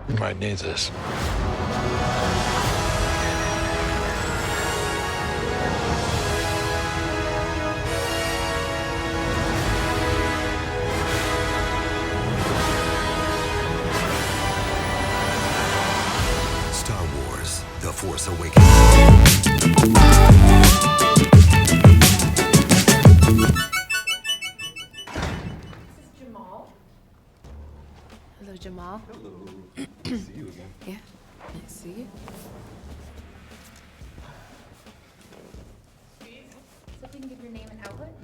You might need this. Star Wars, The Force Awakens. Hello, Jamal. Hello. Nice to see you again. Yeah, nice to see you. So we can give your name and outlet?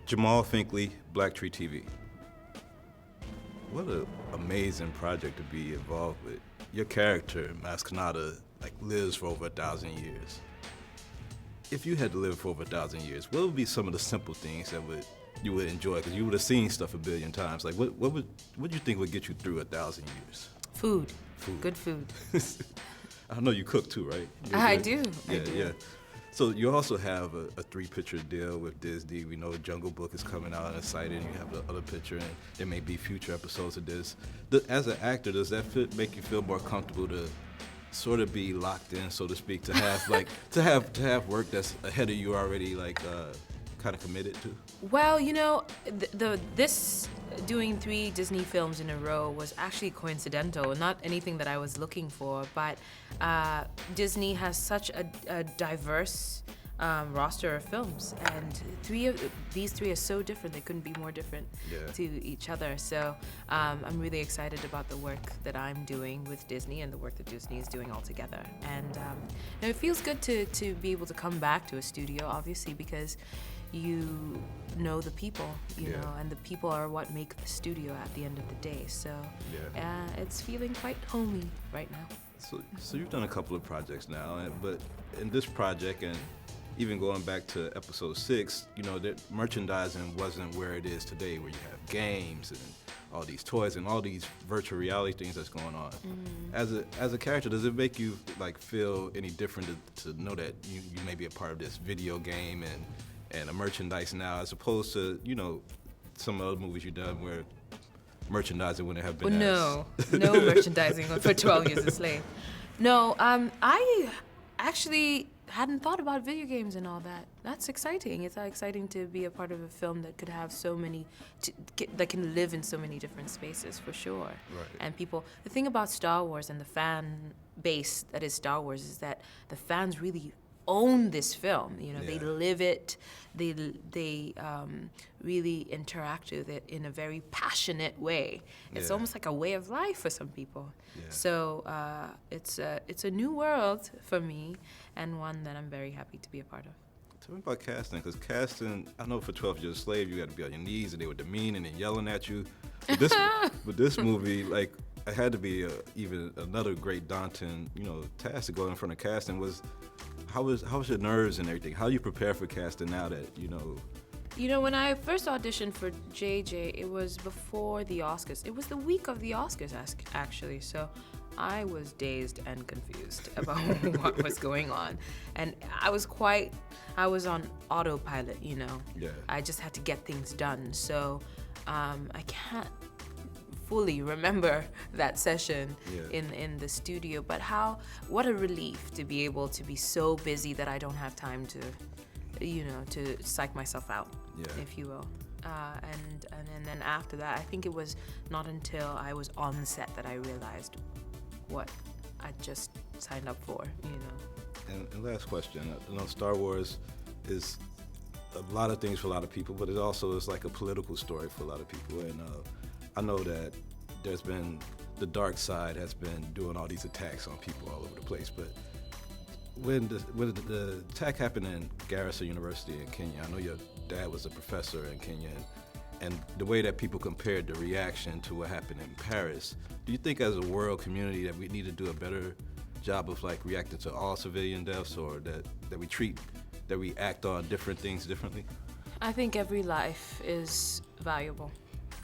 Jamal Finkley, BLACKTREE TV. What an amazing project to be involved with. Your character, Maz Kanata, lives for over 1,000 years. If you had to live for over 1,000 years, what would be some of the simple things that you would enjoy? Because you would have seen stuff a billion times. What do you think would get you through 1,000 years? Food. Good food. I know you cook too, right? I do. Yeah, yeah. So you also have a 3-picture deal with Disney. We know Jungle Book is coming out and excited. You have the other picture, and there may be future episodes of this. As an actor, does that make you feel more comfortable to sort of be locked in, so to speak, to have to have work that's ahead of you already, kind of committed to? Well, this doing 3 Disney films in a row was actually coincidental, not anything that I was looking for, but Disney has such a diverse roster of films, and these three are so different. They couldn't be more different to each other. So I'm really excited about the work that I'm doing with Disney and the work that Disney is doing all together. And it feels good to be able to come back to a studio, obviously, because you know the people, you know, and the people are what make the studio at the end of the day. So it's feeling quite homey right now. So you've done a couple of projects now, but in this project, and even going back to episode 6, that merchandising wasn't where it is today, where you have games and all these toys and all these virtual reality things that's going on. As a character, does it make you feel any different to know that you may be a part of this video game and a merchandise now, as opposed to some other movies you've done where merchandising wouldn't have been? No merchandising for 12 Years a Slave. No, I actually hadn't thought about video games and all that. That's exciting. It's exciting to be a part of a film that could have so many, that can live in so many different spaces, for sure. Right. And the thing about Star Wars and the fan base that is Star Wars is that the fans really own this film. They live it. They really interact with it in a very passionate way. It's almost like a way of life for some people. So it's a new world for me, and one that I'm very happy to be a part of. Tell me about casting, because casting, I know for 12 Years a Slave, you got to be on your knees and they were demeaning and yelling at you. But this movie, it had to be even another great daunting, task to go in front of casting. How was your nerves and everything? How do you prepare for casting now that, when I first auditioned for JJ, it was before the Oscars. It was the week of the Oscars, actually. So I was dazed and confused about what was going on. And I was on autopilot, Yeah. I just had to get things done. So I can't fully remember that session in the studio, but what a relief to be able to be so busy that I don't have time to psych myself out, if you will. And then after that, I think it was not until I was on the set that I realized what I just signed up for, And last question, Star Wars is a lot of things for a lot of people, but it also is like a political story for a lot of people. And I know that the dark side has been doing all these attacks on people all over the place, but when the attack happened in Garissa University in Kenya, I know your dad was a professor in Kenya, and the way that people compared the reaction to what happened in Paris, do you think as a world community that we need to do a better job of reacting to all civilian deaths, or that we act on different things differently? I think every life is valuable.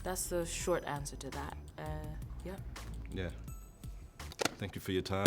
That's the short answer to that. Yeah. Thank you for your time.